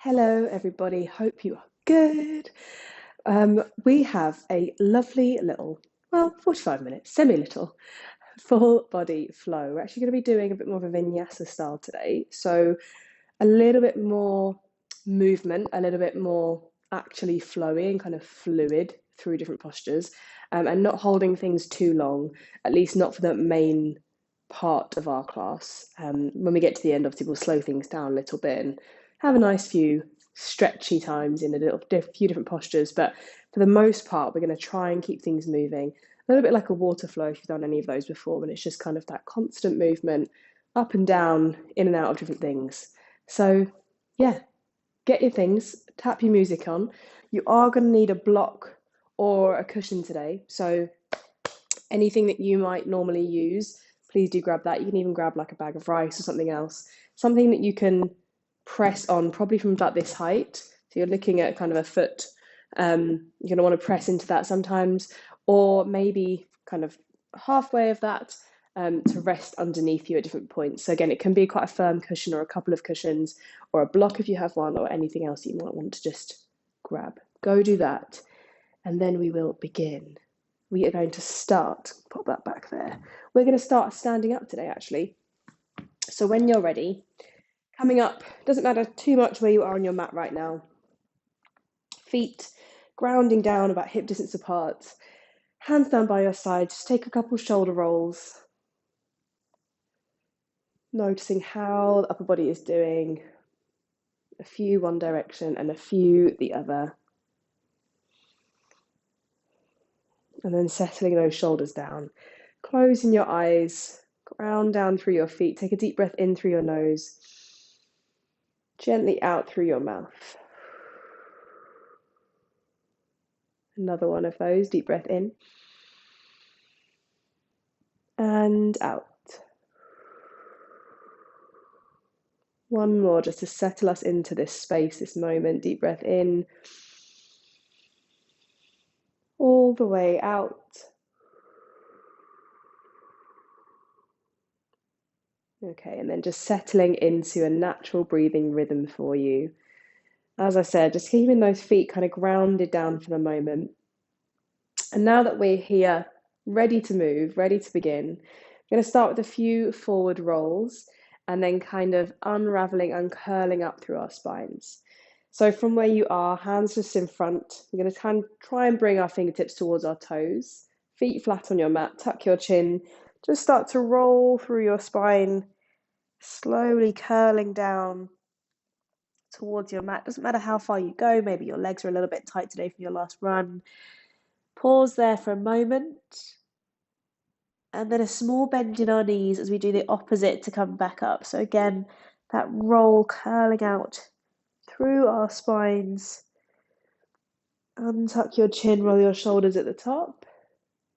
Hello, everybody. Hope you are good. We have a lovely little, 45 minutes, semi-little, full body flow. We're actually going to be doing a bit more of a vinyasa style today. So a little bit more movement, a little bit more actually flowing, kind of fluid through different postures, and not holding things too long, at least not for the main part of our class. When we get to the end, obviously, we'll slow things down a little bit and have a nice few stretchy times in few different postures. But for the most part, we're going to try and keep things moving. A little bit like a water flow, if you've done any of those before, and it's just kind of that constant movement up and down, in and out of different things. So, yeah, get your things, tap your music on. You are going to need a block or a cushion today. So, anything that you might normally use, please do grab that. You can even grab like a bag of rice or something else, something that you can press on, probably from about this height. So, you're looking at kind of a foot. You're going to want to press into that sometimes, or maybe kind of halfway of that to rest underneath you at different points. So again, it can be quite a firm cushion or a couple of cushions or a block if you have one, or anything else you might want to just grab. Go do that, and then we will begin. We are going to start, pop that back there. We're going to start standing up today, actually. So when you're ready, coming up, doesn't matter too much where you are on your mat right now. Feet grounding down about hip distance apart. Hands down by your side, just take a couple shoulder rolls. Noticing how the upper body is doing. A few one direction and a few the other. And then settling those shoulders down. Closing your eyes, ground down through your feet. Take a deep breath in through your nose. Gently out through your mouth. Another one of those, deep breath in. And out. One more just to settle us into this space, this moment. Deep breath in. All the way out. Okay, and then just settling into a natural breathing rhythm for you. As I said, just keeping those feet kind of grounded down for the moment. And now that we're here, ready to move, ready to begin, I'm going to start with a few forward rolls and then kind of unraveling, uncurling up through our spines. So from where you are, hands just in front, we're going to try and bring our fingertips towards our toes, feet flat on your mat, tuck your chin, just start to roll through your spine, slowly curling down towards your mat. Doesn't matter how far you go, maybe your legs are a little bit tight today from your last run. Pause there for a moment. And then a small bend in our knees as we do the opposite to come back up. So again, that roll curling out through our spines. Untuck your chin, roll your shoulders at the top.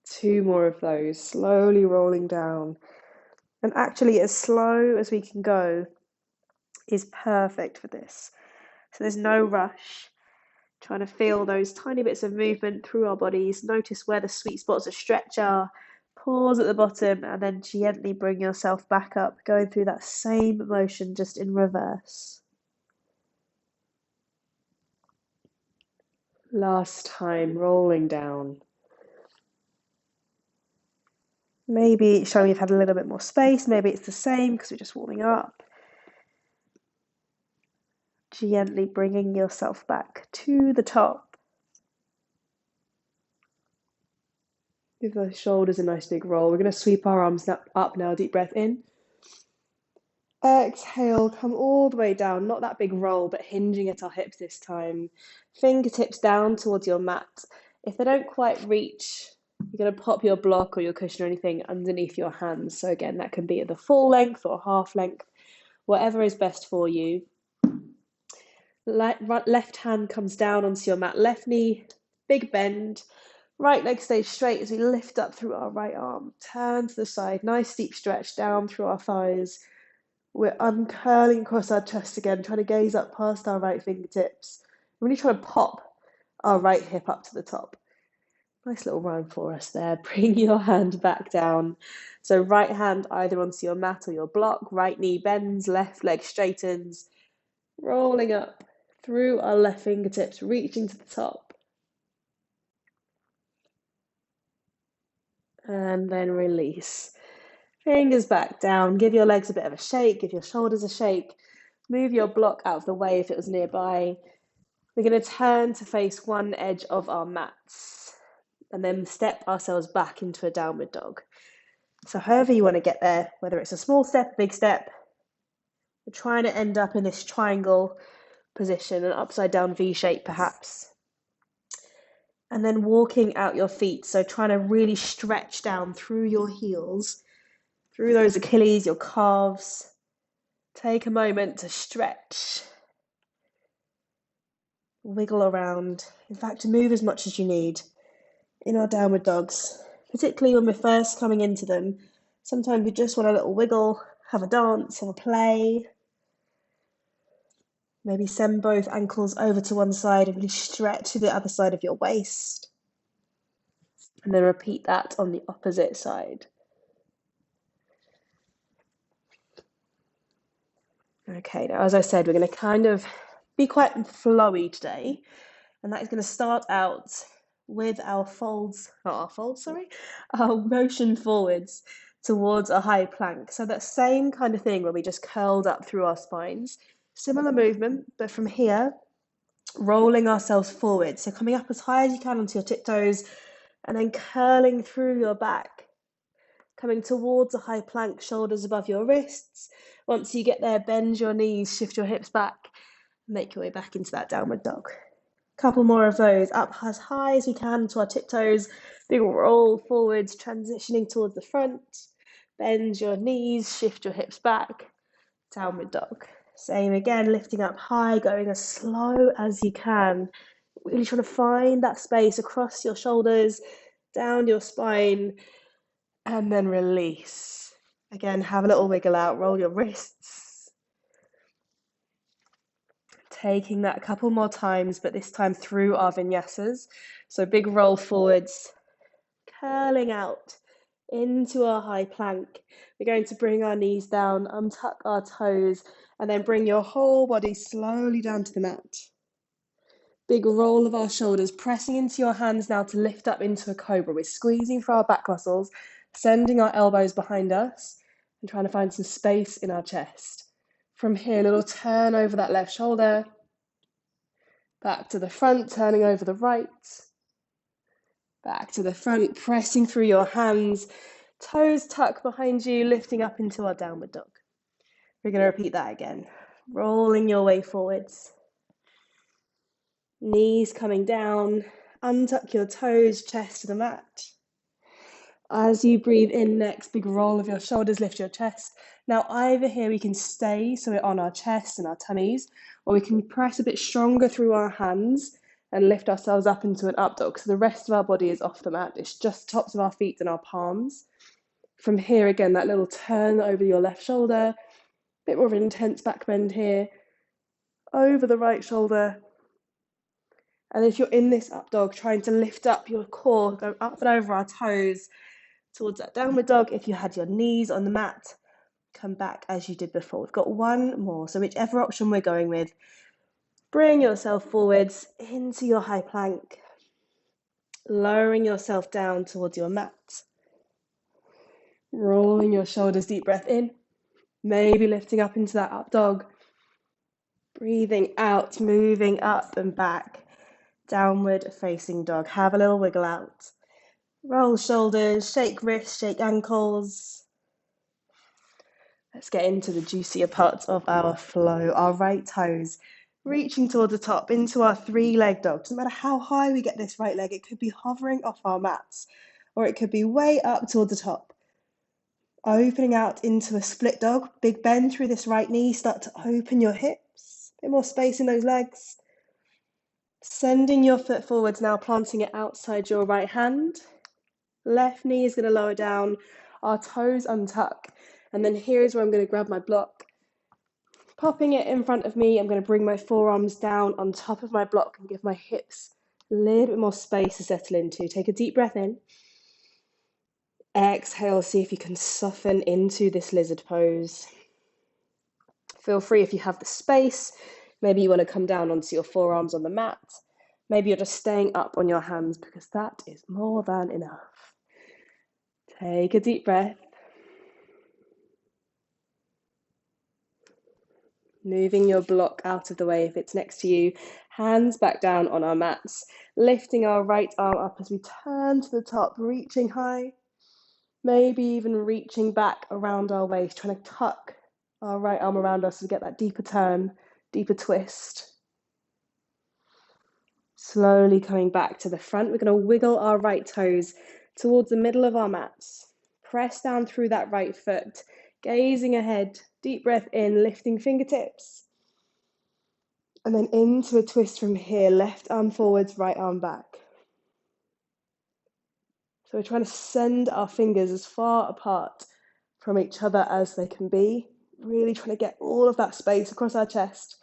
Two more of those, slowly rolling down. And actually, as slow as we can go is perfect for this. So there's no rush. Trying to feel those tiny bits of movement through our bodies. Notice where the sweet spots of stretch are. Pause at the bottom and then gently bring yourself back up, going through that same motion just in reverse. Last time, rolling down. Maybe showing you've had a little bit more space. Maybe it's the same because we're just warming up. Gently bringing yourself back to the top. Give those shoulders a nice big roll. We're going to sweep our arms up now. Deep breath in. Exhale, come all the way down. Not that big roll, but hinging at our hips this time. Fingertips down towards your mat. If they don't quite reach, you're going to pop your block or your cushion or anything underneath your hands. So again, that can be at the full length or half length, whatever is best for you. Left hand comes down onto your mat. Left knee, big bend. Right leg stays straight as we lift up through our right arm. Turn to the side. Nice deep stretch down through our thighs. We're uncurling across our chest again, trying to gaze up past our right fingertips. Really trying to pop our right hip up to the top. Nice little run for us there. Bring your hand back down. So right hand either onto your mat or your block. Right knee bends, left leg straightens. Rolling up through our left fingertips, reaching to the top. And then release. Fingers back down. Give your legs a bit of a shake. Give your shoulders a shake. Move your block out of the way if it was nearby. We're going to turn to face one edge of our mats and then step ourselves back into a downward dog. So however you want to get there, whether it's a small step, big step, we're trying to end up in this triangle position, an upside down V shape perhaps. And then walking out your feet, so trying to really stretch down through your heels, through those Achilles, your calves. Take a moment to stretch, wiggle around. In fact, to move as much as you need in our downward dogs, particularly when we're first coming into them. Sometimes we just want a little wiggle, have a dance, have a play. Maybe send both ankles over to one side and really stretch to the other side of your waist. And then repeat that on the opposite side. Okay, now as I said, we're going to kind of be quite flowy today. And that is going to start out with our motion forwards towards a high plank. So that same kind of thing where we just curled up through our spines. Similar movement, but from here, rolling ourselves forward. So coming up as high as you can onto your tiptoes and then curling through your back. Coming towards a high plank, shoulders above your wrists. Once you get there, bend your knees, shift your hips back, make your way back into that downward dog. Couple more of those, up as high as we can to our tiptoes, big roll forwards, transitioning towards the front, bend your knees, shift your hips back, downward dog. Same again, lifting up high, going as slow as you can, really trying to find that space across your shoulders, down your spine, and then release. Again, have a little wiggle out, roll your wrists. Taking that a couple more times, but this time through our vinyasas. So big roll forwards, curling out into our high plank. We're going to bring our knees down, untuck our toes, and then bring your whole body slowly down to the mat. Big roll of our shoulders, pressing into your hands now to lift up into a cobra. We're squeezing through our back muscles, sending our elbows behind us, and trying to find some space in our chest. From here, a little turn over that left shoulder, back to the front, turning over the right, back to the front, pressing through your hands, toes tuck behind you, lifting up into our downward dog. We're going to repeat that again, rolling your way forwards. Knees coming down, untuck your toes, chest to the mat. As you breathe in next, big roll of your shoulders, lift your chest. Now either here we can stay, so we're on our chest and our tummies, or we can press a bit stronger through our hands and lift ourselves up into an up dog. So the rest of our body is off the mat. It's just the tops of our feet and our palms. From here, again, that little turn over your left shoulder, a bit more of an intense back bend here, over the right shoulder. And if you're in this up dog, trying to lift up your core, go up and over our toes towards that downward dog. If you had your knees on the mat, come back as you did before. We've got one more. So whichever option we're going with, bring yourself forwards into your high plank, lowering yourself down towards your mat. Rolling your shoulders, deep breath in, maybe lifting up into that up dog. Breathing out, moving up and back. Downward facing dog. Have a little wiggle out. Roll shoulders, shake wrists, shake ankles. Let's get into the juicier parts of our flow. Our right toes reaching toward the top into our three-leg dog. Doesn't matter how high we get this right leg, it could be hovering off our mats, or it could be way up toward the top. Opening out into a split dog. Big bend through this right knee. Start to open your hips. A bit more space in those legs. Sending your foot forwards now, planting it outside your right hand. Left knee is going to lower down, our toes untuck. And then here's where I'm going to grab my block. Popping it in front of me, I'm going to bring my forearms down on top of my block and give my hips a little bit more space to settle into. Take a deep breath in. Exhale, see if you can soften into this lizard pose. Feel free, if you have the space, Maybe you want to come down onto your forearms on the mat. Maybe you're just staying up on your hands because that is more than enough. Take a deep breath. Moving your block out of the way if it's next to you. Hands back down on our mats. Lifting our right arm up as we turn to the top, reaching high. Maybe even reaching back around our waist, trying to tuck our right arm around us to get that deeper turn, deeper twist. Slowly coming back to the front, we're going to wiggle our right toes towards the middle of our mats. Press down through that right foot, gazing ahead. Deep breath in, lifting fingertips. And then into a twist from here, left arm forwards, right arm back. So we're trying to send our fingers as far apart from each other as they can be. Really trying to get all of that space across our chest.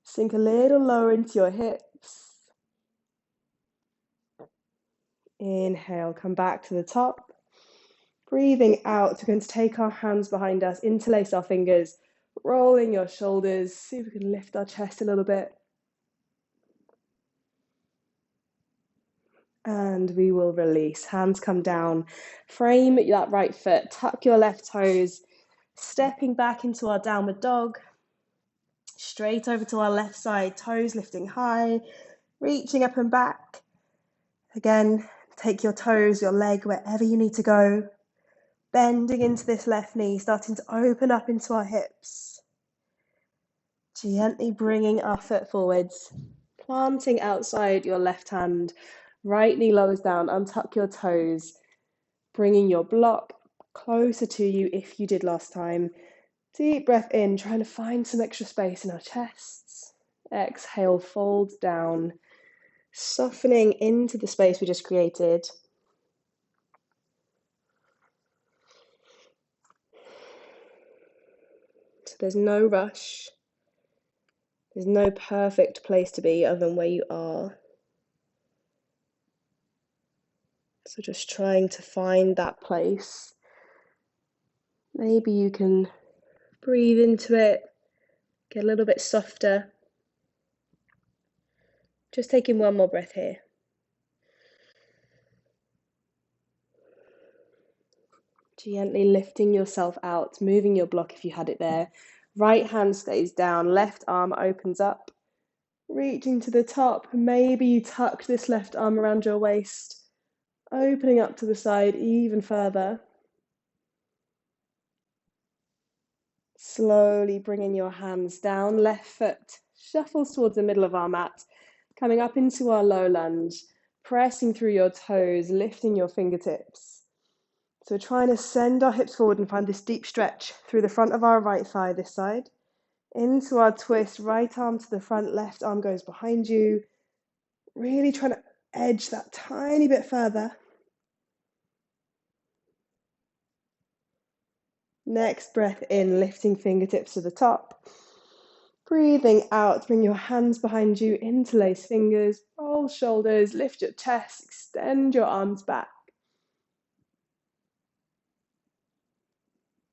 Sink a little lower into your hips. Inhale, come back to the top. Breathing out, we're going to take our hands behind us, interlace our fingers, rolling your shoulders. See if we can lift our chest a little bit. And we will release. Hands come down. Frame that right foot. Tuck your left toes. Stepping back into our downward dog. Straight over to our left side. Toes lifting high. Reaching up and back. Again, take your toes, your leg, wherever you need to go. Bending into this left knee. Starting to open up into our hips. Gently bringing our foot forwards. Planting outside your left hand. Right knee lowers down, untuck your toes, bringing your block closer to you if you did last time. Deep breath in, trying to find some extra space in our chests. Exhale, fold down, softening into the space we just created. So there's no rush. There's no perfect place to be other than where you are. So just trying to find that place. Maybe you can breathe into it, get a little bit softer. Just taking one more breath here. Gently lifting yourself out, moving your block if you had it there. Right hand stays down, left arm opens up. Reaching to the top, maybe you tuck this left arm around your waist. Opening up to the side even further. Slowly bringing your hands down, left foot shuffles towards the middle of our mat. Coming up into our low lunge, pressing through your toes, lifting your fingertips. So we're trying to send our hips forward and find this deep stretch through the front of our right thigh this side. Into our twist, right arm to the front, left arm goes behind you. Really trying to edge that tiny bit further. Next breath in, lifting fingertips to the top. Breathing out, bring your hands behind you, interlace fingers, roll shoulders, lift your chest, extend your arms back.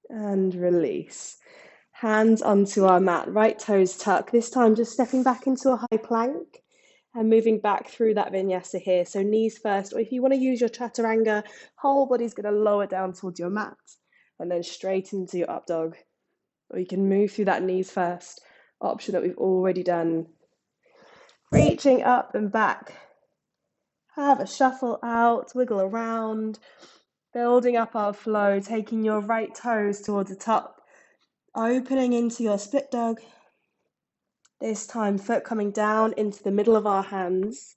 And release. Hands onto our mat, right toes tuck. This time just stepping back into a high plank and moving back through that vinyasa here. So knees first, or if you want to use your chaturanga, whole body's going to lower down towards your mat and then straight into your up dog. Or you can move through that knees first option that we've already done. Reaching up and back. Have a shuffle out, wiggle around, building up our flow, taking your right toes towards the top, opening into your split dog. This time, foot coming down into the middle of our hands.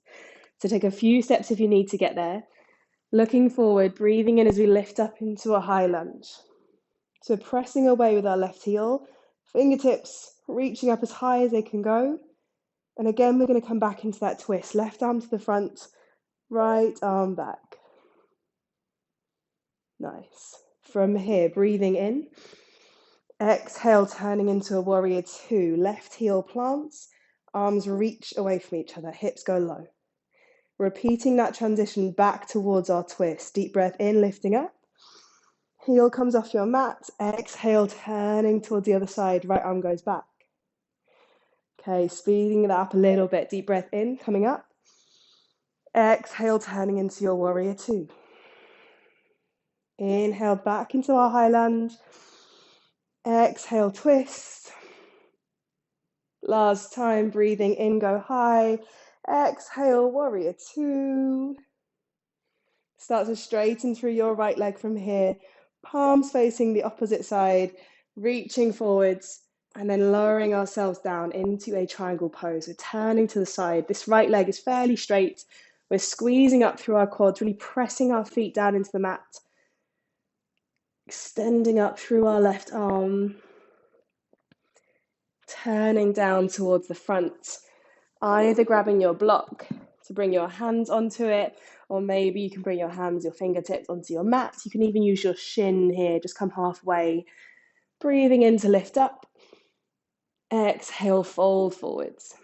So take a few steps if you need to get there. Looking forward, breathing in as we lift up into a high lunge. So pressing away with our left heel, fingertips reaching up as high as they can go. And again, we're going to come back into that twist. Left arm to the front, right arm back. Nice. From here, breathing in. Exhale, turning into a warrior two. Left heel plants, arms reach away from each other, hips go low. Repeating that transition back towards our twist. Deep breath in, lifting up. Heel comes off your mat. Exhale, turning towards the other side. Right arm goes back. Okay, speeding it up a little bit. Deep breath in, coming up. Exhale, turning into your warrior two. Inhale back into our high lunge. Exhale, twist. Last time, breathing in, go high. Exhale, warrior two. Start to straighten through your right leg from here. Palms facing the opposite side, reaching forwards, and then lowering ourselves down into a triangle pose. We're turning to the side. This right leg is fairly straight. We're squeezing up through our quads, really pressing our feet down into the mat. Extending up through our left arm. Turning down towards the front. Either grabbing your block to bring your hands onto it, or maybe you can bring your hands, your fingertips onto your mat. You can even use your shin here, just come halfway. Breathing in to lift up. Exhale, fold forwards.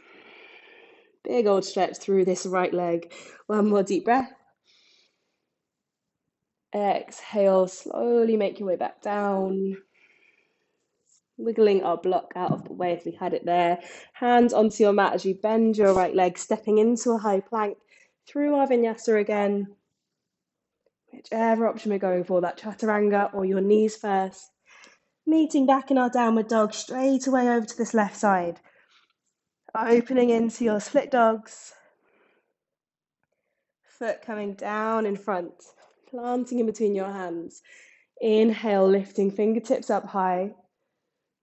Big old stretch through this right leg. One more deep breath. Exhale, slowly make your way back down. Wiggling our block out of the way if we had it there. Hands onto your mat as you bend your right leg, stepping into a high plank through our vinyasa again. Whichever option we're going for, that chaturanga or your knees first. Meeting back in our downward dog, straight away over to this left side. Opening into your split dogs. Foot coming down in front, planting in between your hands. Inhale, lifting fingertips up high.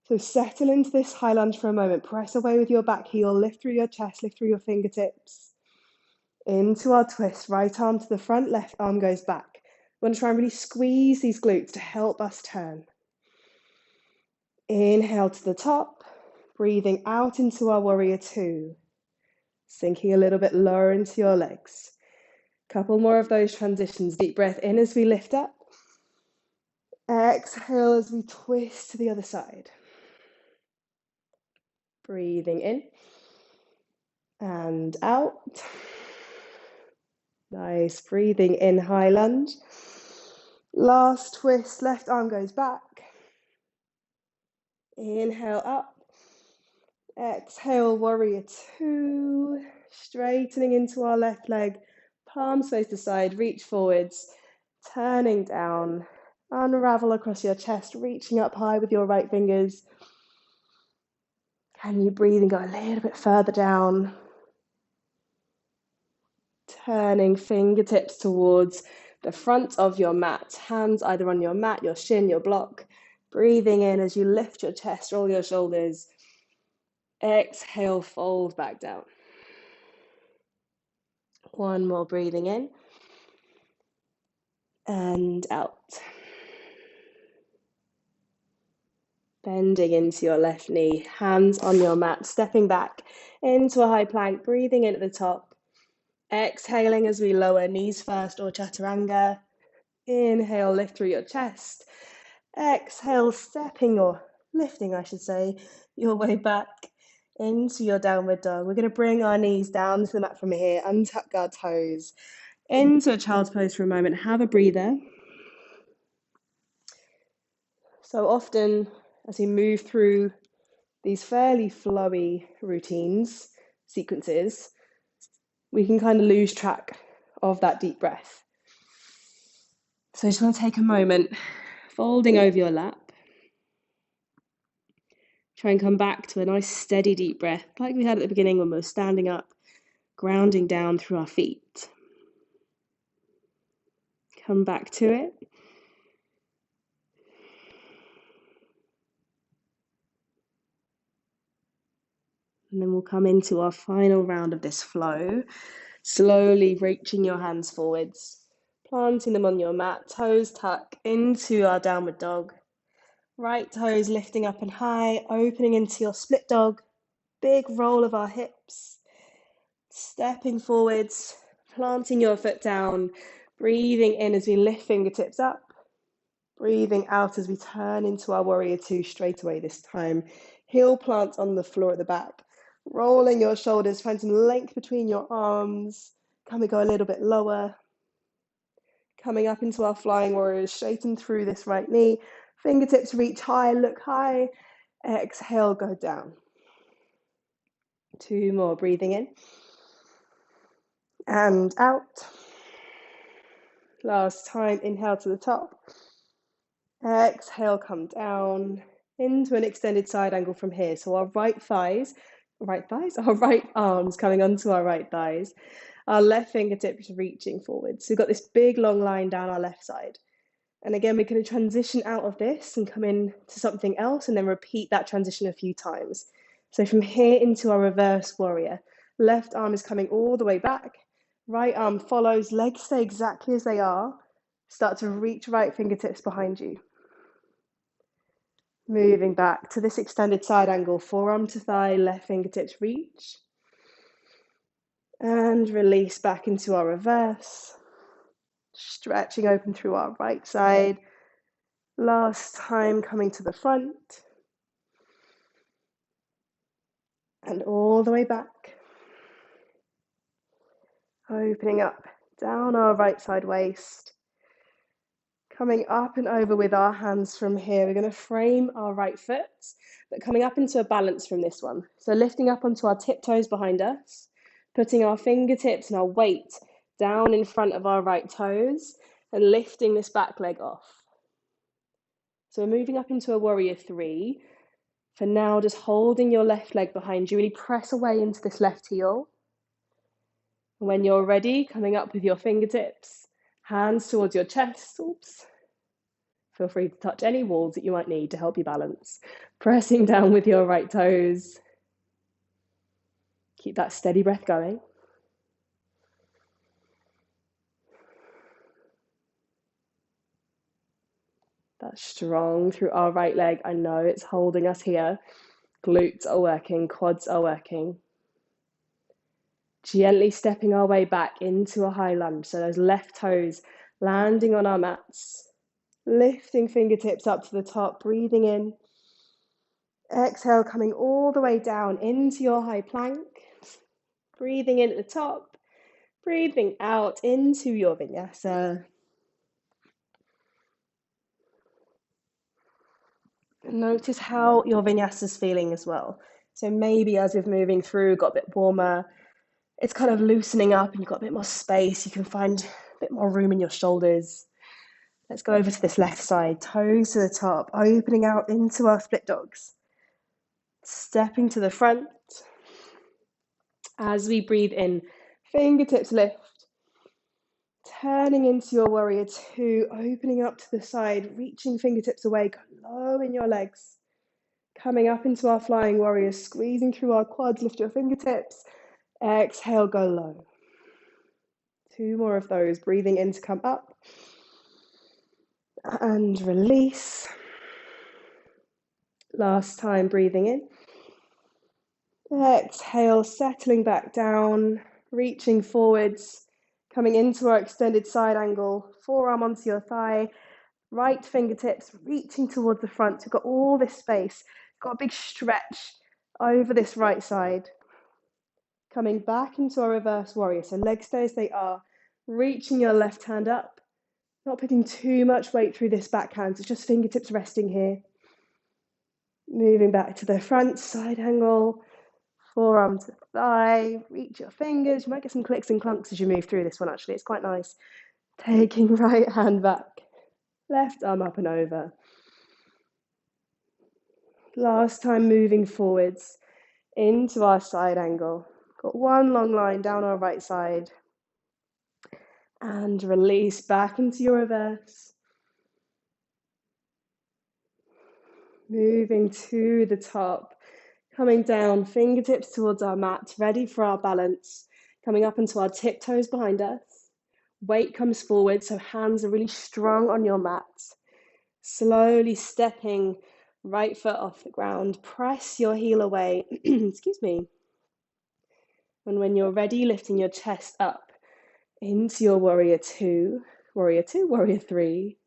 So settle into this high lunge for a moment. Press away with your back heel, lift through your chest, lift through your fingertips. Into our twist, right arm to the front, left arm goes back. We're going to try and really squeeze these glutes to help us turn. Inhale to the top, breathing out into our warrior two. Sinking a little bit lower into your legs. Couple more of those transitions. Deep breath in as we lift up. Exhale as we twist to the other side. Breathing in and out. Nice. Breathing in, high lunge. Last twist, left arm goes back. Inhale up. Exhale, warrior two. Straightening into our left leg. Palms face the side, reach forwards. Turning down. Unravel across your chest, reaching up high with your right fingers. Can you breathe and go a little bit further down? Turning fingertips towards the front of your mat. Hands either on your mat, your shin, your block. Breathing in as you lift your chest, roll your shoulders. Exhale, fold back down. One more breathing in. And out. Bending into your left knee, hands on your mat, stepping back into a high plank, breathing in at the top. Exhaling as we lower, knees first or chaturanga. Inhale, lift through your chest. Exhale, stepping or lifting, I should say, your way back into your downward dog. We're going to bring our knees down to the mat from here, untuck our toes, into a child's pose for a moment. Have a breather. So often, as we move through these fairly flowy routines, sequences, we can kind of lose track of that deep breath. So I just want to take a moment, folding over your lap. Try and come back to a nice steady deep breath, like we had at the beginning when we were standing up, grounding down through our feet. Come back to it. And then we'll come into our final round of this flow, slowly reaching your hands forwards, planting them on your mat, toes tuck into our downward dog. Right toes lifting up and high, opening into your split dog. Big roll of our hips. Stepping forwards, planting your foot down, breathing in as we lift fingertips up. Breathing out as we turn into our warrior two straight away this time. Heel plant on the floor at the back. Rolling your shoulders, find some length between your arms. Can we go a little bit lower? Coming up into our flying warriors, straighten through this right knee. Fingertips reach high, look high. Exhale, go down. 2 more, breathing in and out. Last time, inhale to the top. Exhale, come down into an extended side angle from here. So our our right arms coming onto our right thighs, our left fingertips reaching forward. So we've got this big long line down our left side. And again, we're going to transition out of this and come in to something else and then repeat that transition a few times. So from here into our reverse warrior, left arm is coming all the way back, right arm follows, legs stay exactly as they are. Start to reach right fingertips behind you. Moving back to this extended side angle, forearm to thigh, left fingertips reach. And release back into our reverse. Stretching open through our right side. Last time, coming to the front. And all the way back. Opening up down our right side waist. Coming up and over with our hands from here. We're going to frame our right foot, but coming up into a balance from this one. So lifting up onto our tiptoes behind us, putting our fingertips and our weight down in front of our right toes and lifting this back leg off. So we're moving up into a warrior 3. For now, just holding your left leg behind you, really press away into this left heel. When you're ready, coming up with your fingertips, hands towards your chest. Oops. Feel free to touch any walls that you might need to help you balance. Pressing down with your right toes. Keep that steady breath going. That's strong through our right leg. I know it's holding us here. Glutes are working, quads are working. Gently stepping our way back into a high lunge. So those left toes landing on our mats. Lifting fingertips up to the top, breathing in. Exhale, coming all the way down into your high plank. Breathing in at the top. Breathing out into your vinyasa. Notice how your vinyasa is feeling as well. So maybe as we're moving through, got a bit warmer, it's kind of loosening up and you've got a bit more space. You can find a bit more room in your shoulders. Let's go over to this left side, toes to the top, opening out into our split dogs. Stepping to the front. As we breathe in, fingertips lift. Turning into your warrior 2, opening up to the side, reaching fingertips away, go low in your legs. Coming up into our flying warrior, squeezing through our quads, lift your fingertips. Exhale, go low. 2 more of those, breathing in to come up. And release. Last time, breathing in. Exhale, settling back down, reaching forwards, coming into our extended side angle, forearm onto your thigh, right fingertips reaching towards the front. So we've got all this space, got a big stretch over this right side. Coming back into our reverse warrior. So legs stay as they are, reaching your left hand up, not putting too much weight through this backhand. It's just fingertips resting here. Moving back to the front, side angle, forearm to the thigh, reach your fingers. You might get some clicks and clunks as you move through this one, actually. It's quite nice. Taking right hand back, left arm up and over. Last time, moving forwards into our side angle. Got one long line down our right side. And release back into your reverse. Moving to the top. Coming down, fingertips towards our mat, ready for our balance. Coming up into our tiptoes behind us. Weight comes forward, so hands are really strong on your mat. Slowly stepping right foot off the ground. Press your heel away. Excuse me. And when you're ready, lifting your chest up into your warrior 2, warrior 2, warrior 3.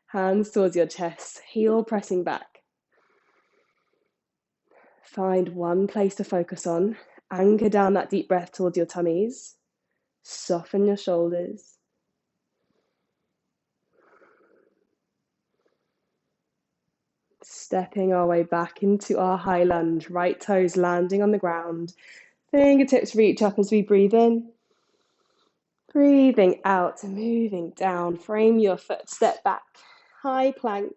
Hands towards your chest, heel pressing back. Find one place to focus on. Anchor down that deep breath towards your tummies. Soften your shoulders. Stepping our way back into our high lunge. Right toes landing on the ground. Fingertips reach up as we breathe in. Breathing out and moving down. Frame your foot, step back. High plank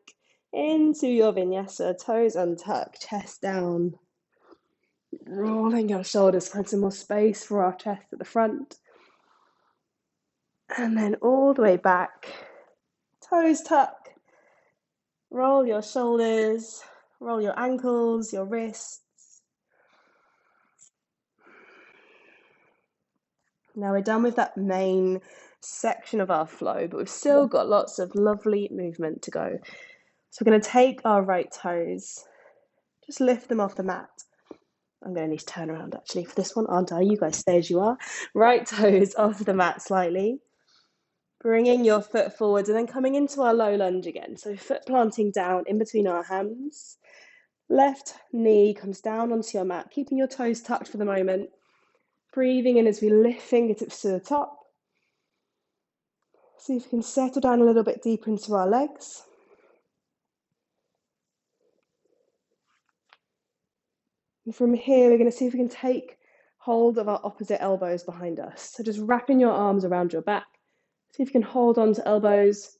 into your vinyasa. Toes untucked, chest down. Rolling your shoulders, find some more space for our chest at the front. And then all the way back. Toes tuck. Roll your shoulders. Roll your ankles, your wrists. Now we're done with that main section of our flow, but we've still got lots of lovely movement to go. So we're going to take our right toes, just lift them off the mat. I'm going to need to turn around actually for this one, aren't I? You guys stay as you are. Right toes off the mat slightly. Bringing your foot forward and then coming into our low lunge again. So foot planting down in between our hands. Left knee comes down onto your mat, keeping your toes tucked for the moment. Breathing in as we lift fingertips to the top. See if we can settle down a little bit deeper into our legs. And from here, we're going to see if we can take hold of our opposite elbows behind us. So just wrapping your arms around your back. See if you can hold on to elbows.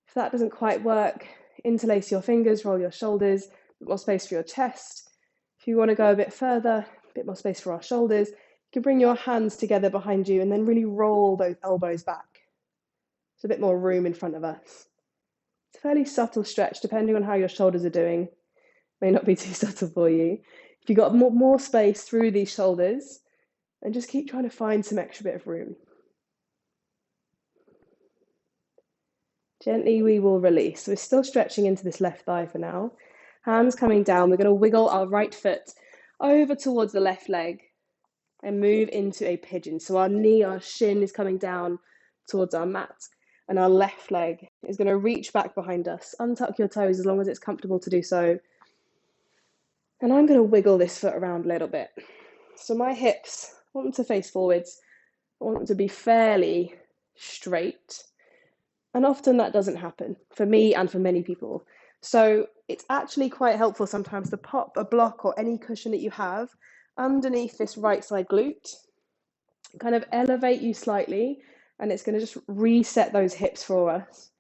If that doesn't quite work, interlace your fingers, roll your shoulders, a bit more space for your chest. If you want to go a bit further, a bit more space for our shoulders, you can bring your hands together behind you and then really roll those elbows back. There's a bit more room in front of us. It's a fairly subtle stretch depending on how your shoulders are doing. May not be too subtle for you. If you've got more space through these shoulders, and just keep trying to find some extra bit of room. Gently we will release. So we're still stretching into this left thigh for now. Hands coming down. We're going to wiggle our right foot over towards the left leg and move into a pigeon. So our knee, our shin is coming down towards our mat, and our left leg is going to reach back behind us. Untuck your toes as long as it's comfortable to do so. And I'm going to wiggle this foot around a little bit. So my hips, I want them to face forwards. I want them to be fairly straight. And often that doesn't happen for me and for many people. So it's actually quite helpful sometimes to pop a block or any cushion that you have underneath this right side glute, kind of elevate you slightly, and it's going to just reset those hips for us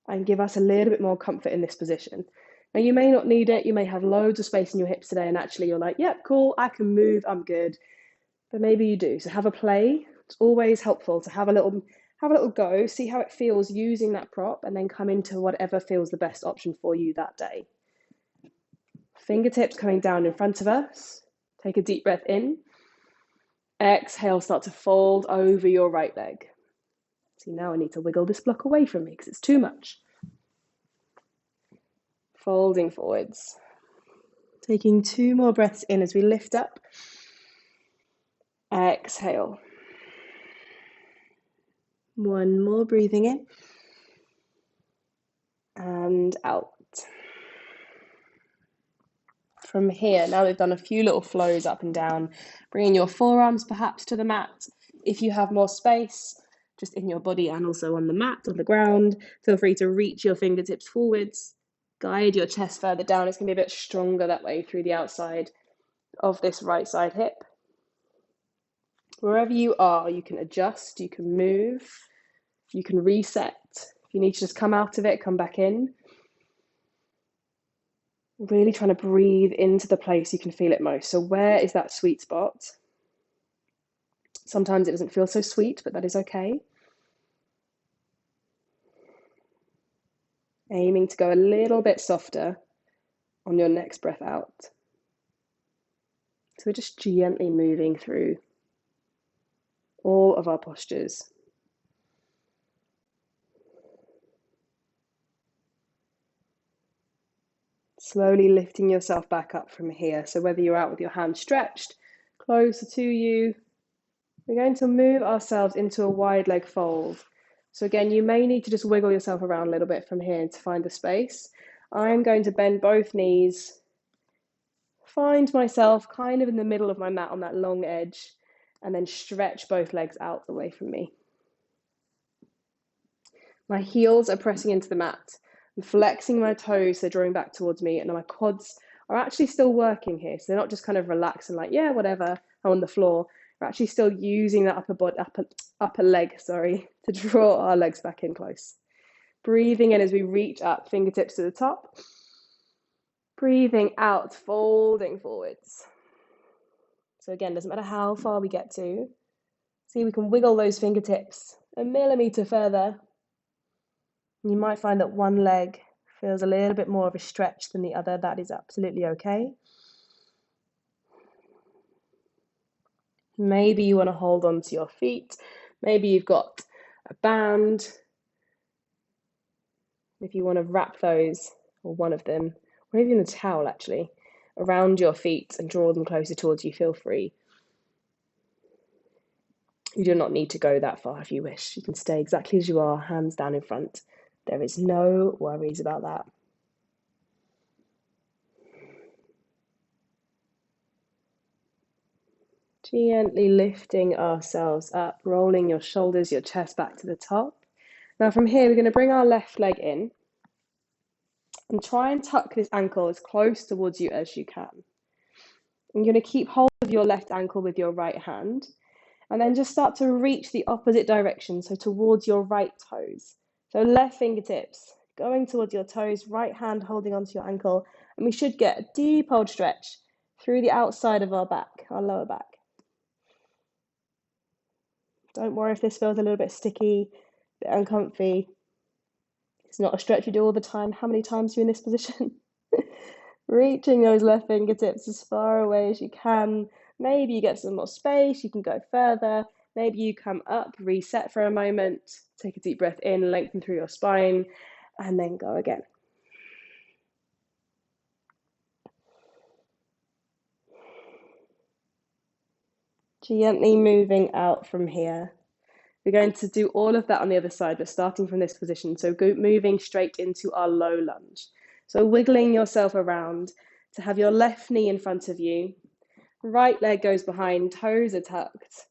and give us a little bit more comfort in this position. Now, you may not need it. You may have loads of space in your hips today, and actually you're like, yep, cool, I can move, I'm good. But maybe you do. So have a play. It's always helpful to have a little go, see how it feels using that prop, and then come into whatever feels the best option for you that day. Fingertips coming down in front of us. Take a deep breath in. Exhale, start to fold over your right leg. See, now I need to wiggle this block away from me because it's too much. Folding forwards. Taking 2 more breaths in as we lift up. Exhale. 1 more, breathing in. And out. From here, now we've done a few little flows up and down, bringing your forearms perhaps to the mat. If you have more space, just in your body and also on the mat, on the ground, feel free to reach your fingertips forwards, guide your chest further down. It's going to be a bit stronger that way through the outside of this right side hip. Wherever you are, you can adjust, you can move, you can reset. If you need to just come out of it, come back in. Really trying to breathe into the place you can feel it most. So where is that sweet spot? Sometimes it doesn't feel so sweet, but that is okay. Aiming to go a little bit softer on your next breath out. So we're just gently moving through all of our postures. Slowly lifting yourself back up from here. So whether you're out with your hands stretched, closer to you, we're going to move ourselves into a wide leg fold. So again, you may need to just wiggle yourself around a little bit from here to find the space. I'm going to bend both knees, find myself kind of in the middle of my mat on that long edge, and then stretch both legs out away from me. My heels are pressing into the mat. I'm flexing my toes, so they're drawing back towards me, and my quads are actually still working here. So they're not just kind of relaxed and like, yeah, whatever. on the floor, we're actually still using that upper leg, to draw our legs back in close. Breathing in as we reach up, fingertips to the top. Breathing out, folding forwards. So again, doesn't matter how far we get to. See, we can wiggle those fingertips a millimeter further. You might find that one leg feels a little bit more of a stretch than the other. That is absolutely okay. Maybe you want to hold on to your feet. Maybe you've got a band. If you want to wrap those, or one of them, or even a towel actually, around your feet and draw them closer towards you, feel free. You do not need to go that far if you wish. You can stay exactly as you are, hands down in front. There is no worries about that. Gently lifting ourselves up, rolling your shoulders, your chest back to the top. Now from here, we're going to bring our left leg in and try and tuck this ankle as close towards you as you can. You're going to keep hold of your left ankle with your right hand, and then just start to reach the opposite direction, so towards your right toes. So left fingertips going towards your toes, right hand holding onto your ankle, and we should get a deep old stretch through the outside of our back, our lower back. Don't worry if this feels a little bit sticky, a bit uncomfy. It's not a stretch you do all the time. How many times are you in this position? Reaching those left fingertips as far away as you can. Maybe you get some more space, you can go further. Maybe you come up, reset for a moment, take a deep breath in, lengthen through your spine, and then go again. Gently moving out from here. We're going to do all of that on the other side, but starting from this position. So moving straight into our low lunge. So wiggling yourself around to have your left knee in front of you. Right leg goes behind, toes are tucked.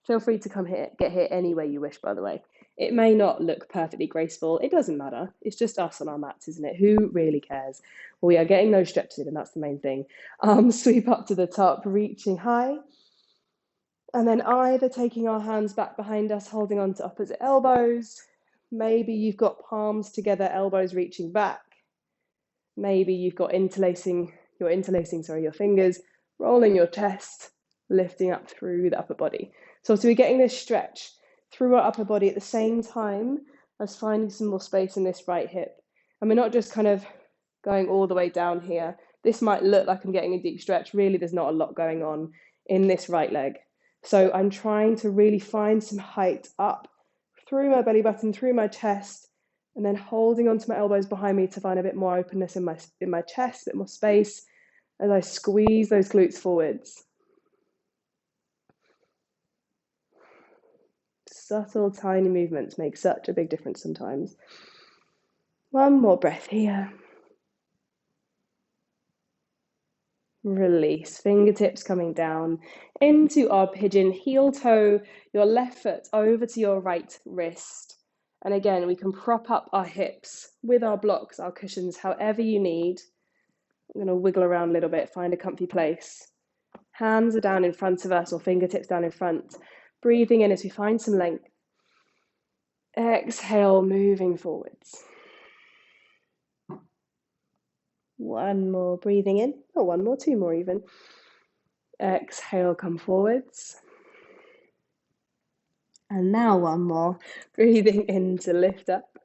Feel free to come here, get here any way you wish, by the way. It may not look perfectly graceful. It doesn't matter. It's just us on our mats, isn't it? Who really cares? We are getting those stretches in, and that's the main thing. Sweep up to the top, reaching high. And then either taking our hands back behind us, holding on to opposite elbows. Maybe you've got palms together, elbows reaching back. Maybe you've got interlacing your fingers, rolling your chest, lifting up through the upper body. So we're getting this stretch through our upper body at the same time as finding some more space in this right hip. And we're not just kind of going all the way down here. This might look like I'm getting a deep stretch. Really, there's not a lot going on in this right leg. So I'm trying to really find some height up through my belly button, through my chest, and then holding onto my elbows behind me to find a bit more openness in my chest, a bit more space as I squeeze those glutes forwards. Subtle, tiny movements make such a big difference sometimes. One more breath here. Release, fingertips coming down into our pigeon, heel toe, your left foot over to your right wrist. And again, we can prop up our hips with our blocks, our cushions, however you need. I'm going to wiggle around a little bit, find a comfy place. Hands are down in front of us, or fingertips down in front. Breathing in as we find some length. Exhale, moving forwards. One more, breathing in, or one more, two more even. Exhale, come forwards. And now one more, breathing in to lift up.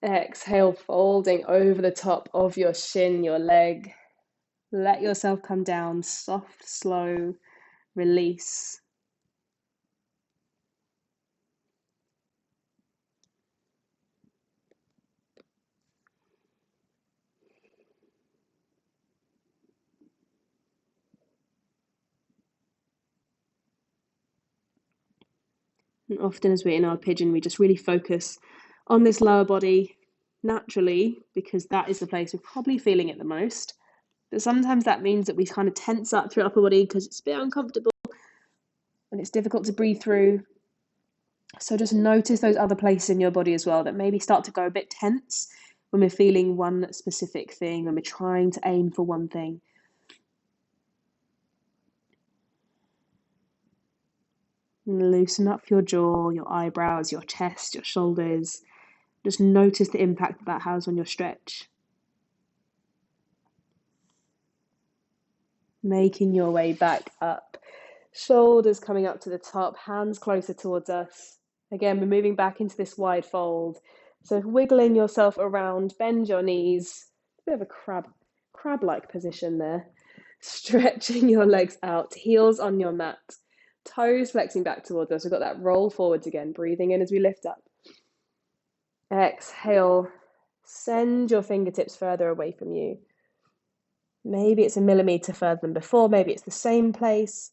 Exhale, folding over the top of your shin, your leg. Let yourself come down, soft, slow, release. And often as we're in our pigeon, we just really focus on this lower body naturally, because that is the place we're probably feeling it the most. But sometimes that means that we kind of tense up through upper body because it's a bit uncomfortable and it's difficult to breathe through. So just notice those other places in your body as well that maybe start to go a bit tense when we're feeling one specific thing, when we're trying to aim for one thing. And loosen up your jaw, your eyebrows, your chest, your shoulders. Just notice the impact that has on your stretch. Making your way back up. Shoulders coming up to the top, hands closer towards us. Again, we're moving back into this wide fold. So wiggling yourself around, bend your knees. A bit of a crab-like position there. Stretching your legs out, heels on your mat. Toes flexing back towards us. We've got that roll forwards again, breathing in as we lift up. Exhale, send your fingertips further away from you. Maybe it's a millimeter further than before, maybe it's the same place.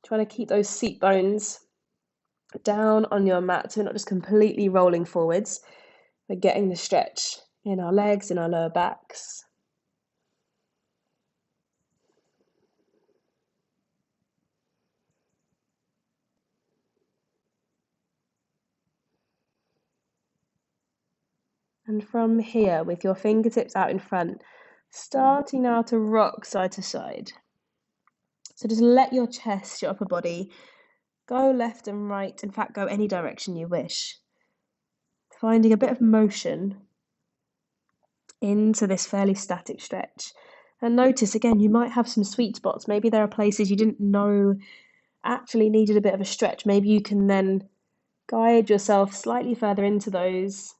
Trying to keep those seat bones down on your mat so we're not just completely rolling forwards. We're getting the stretch in our legs, in our lower backs. And from here, with your fingertips out in front, starting now to rock side to side. So just let your chest, your upper body, go left and right. In fact, go any direction you wish. Finding a bit of motion into this fairly static stretch. And notice, again, you might have some sweet spots. Maybe there are places you didn't know actually needed a bit of a stretch. Maybe you can then guide yourself slightly further into those.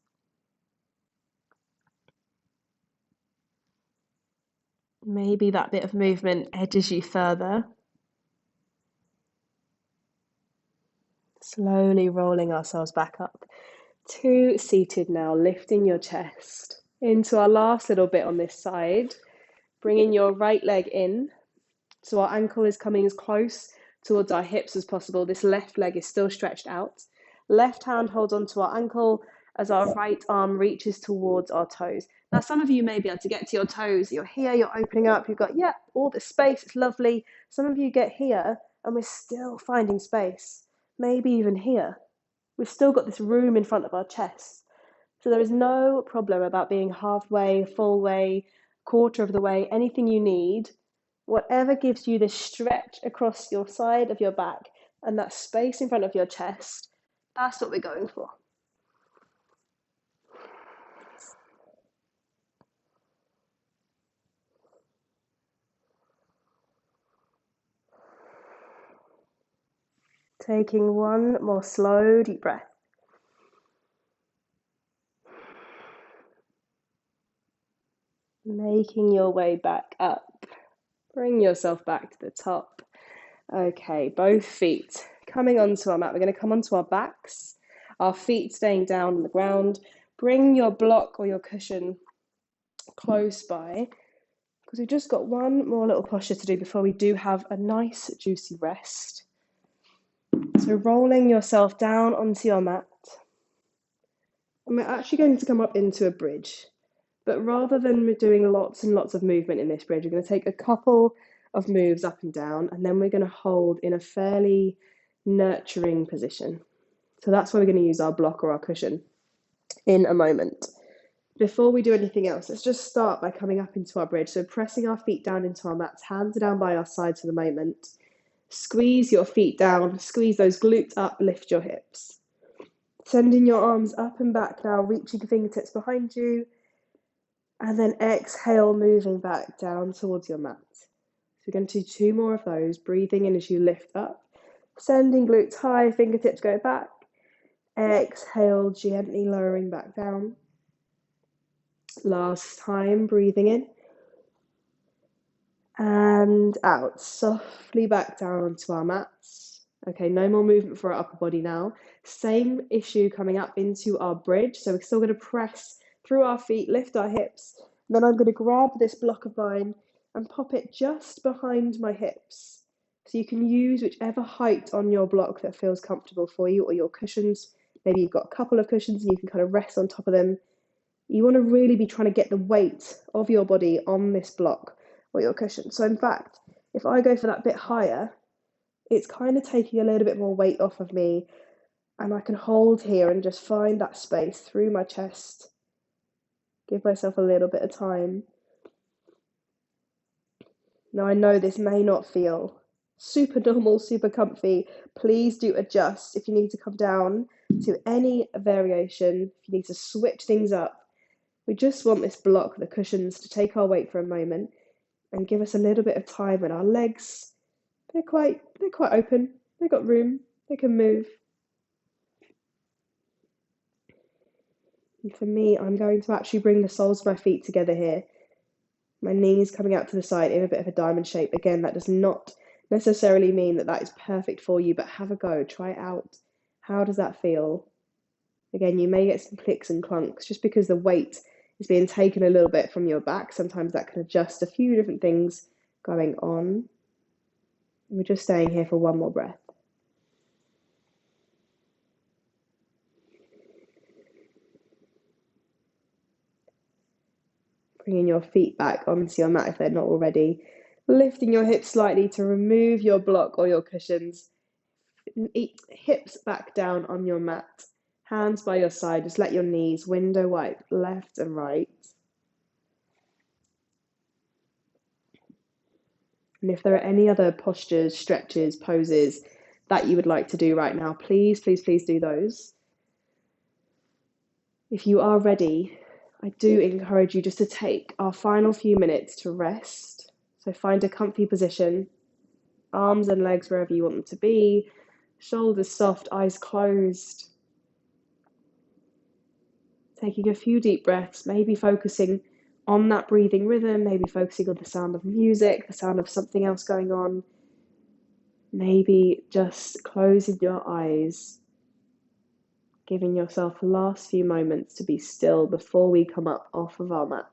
Maybe that bit of movement edges you further. Slowly rolling ourselves back up to seated now, lifting your chest into our last little bit on this side. Bringing your right leg in, so our ankle is coming as close towards our hips as possible. This left leg is still stretched out. Left hand holds onto our ankle as our right arm reaches towards our toes. Now, some of you may be able to get to your toes. You're here, you're opening up, you've got, all this space, it's lovely. Some of you get here and we're still finding space. Maybe even here. We've still got this room in front of our chest. So there is no problem about being halfway, full way, quarter of the way, anything you need. Whatever gives you this stretch across your side of your back and that space in front of your chest, that's what we're going for. Taking one more slow, deep breath. Making your way back up. Bring yourself back to the top. Okay, both feet coming onto our mat. We're going to come onto our backs, our feet staying down on the ground. Bring your block or your cushion close by, because we've just got one more little posture to do before we do have a nice juicy rest. So rolling yourself down onto your mat. And we're actually going to come up into a bridge. But rather than doing lots and lots of movement in this bridge, we're going to take a couple of moves up and down, and then we're going to hold in a fairly nurturing position. So that's why we're going to use our block or our cushion in a moment. Before we do anything else, let's just start by coming up into our bridge. So pressing our feet down into our mats, hands are down by our sides for the moment. Squeeze your feet down, squeeze those glutes up, lift your hips. Sending your arms up and back now, reaching fingertips behind you. And then exhale, moving back down towards your mat. So we're going to do 2 more of those, breathing in as you lift up. Sending glutes high, fingertips go back. Exhale, gently lowering back down. Last time, breathing in. And out, softly back down onto our mats. Okay, no more movement for our upper body now. Same issue coming up into our bridge. So we're still going to press through our feet, lift our hips. Then I'm going to grab this block of mine and pop it just behind my hips. So you can use whichever height on your block that feels comfortable for you, or your cushions. Maybe you've got a couple of cushions and you can kind of rest on top of them. You want to really be trying to get the weight of your body on this block or your cushion. So in fact, if I go for that bit higher, it's kind of taking a little bit more weight off of me, and I can hold here and just find that space through my chest. Give myself a little bit of time. Now I know this may not feel super normal, super comfy. Please do adjust if you need to come down to any variation, if you need to switch things up. We just want this block, the cushions, to take our weight for a moment and give us a little bit of time when our legs, they're quite open. They've got room. They can move. And for me, I'm going to actually bring the soles of my feet together here. My knees coming out to the side in a bit of a diamond shape. Again, that does not necessarily mean that that is perfect for you, but have a go. Try it out. How does that feel? Again, you may get some clicks and clunks just because the weight is being taken a little bit from your back. Sometimes that can adjust a few different things going on. We're just staying here for one more breath. Bringing your feet back onto your mat if they're not already. Lifting your hips slightly to remove your block or your cushions. Hips back down on your mat. Hands by your side. Just let your knees window wipe left and right. And if there are any other postures, stretches, poses that you would like to do right now, please, please, please do those. If you are ready, I do encourage you just to take our final few minutes to rest. So find a comfy position, arms and legs wherever you want them to be, shoulders soft, eyes closed. Taking a few deep breaths, maybe focusing on that breathing rhythm, maybe focusing on the sound of music, the sound of something else going on. Maybe just closing your eyes, giving yourself the last few moments to be still before we come up off of our mats.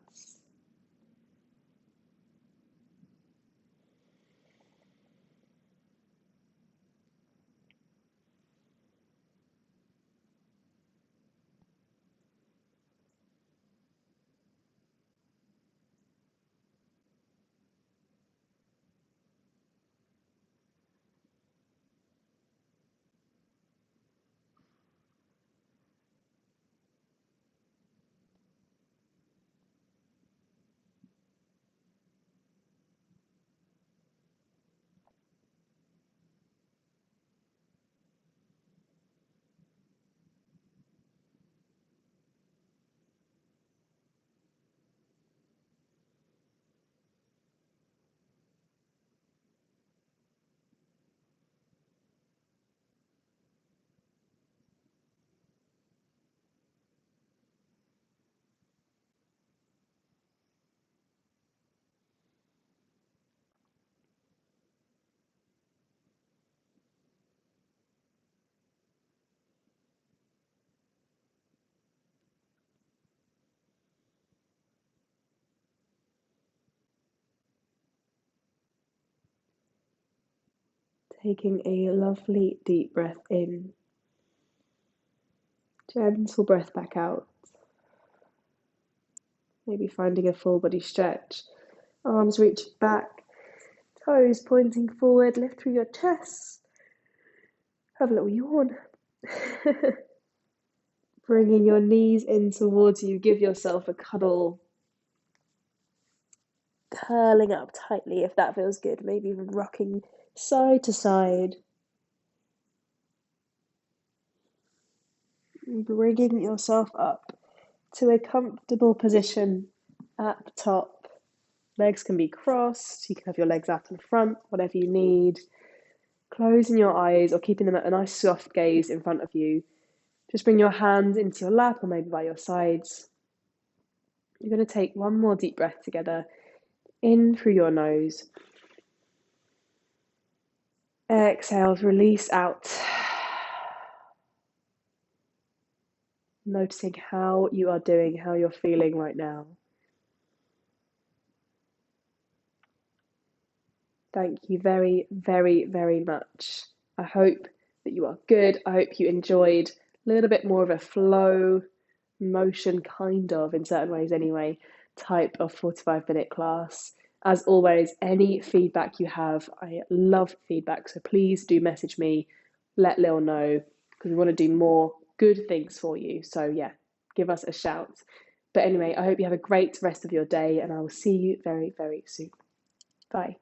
Taking a lovely deep breath in, gentle breath back out. Maybe finding a full body stretch, arms reaching back, toes pointing forward, lift through your chest. Have a little yawn. Bringing your knees in towards you, give yourself a cuddle. Curling up tightly if that feels good, maybe even rocking side to side. Bringing yourself up to a comfortable position at the top. Legs can be crossed, you can have your legs out in front, whatever you need. Closing your eyes or keeping them at a nice soft gaze in front of you. Just bring your hands into your lap or maybe by your sides. You're going to take one more deep breath together. In through your nose. Exhale, release out. Noticing how you are doing, how you're feeling right now. Thank you very, very, very much. I hope that you are good. I hope you enjoyed a little bit more of a flow, motion, kind of, in certain ways anyway, type of 45-minute class. As always, any feedback you have, I love feedback, so please do message me, let Lil know, because we want to do more good things for you. So yeah, give us a shout. But anyway, I hope you have a great rest of your day, and I will see you very, very soon. Bye.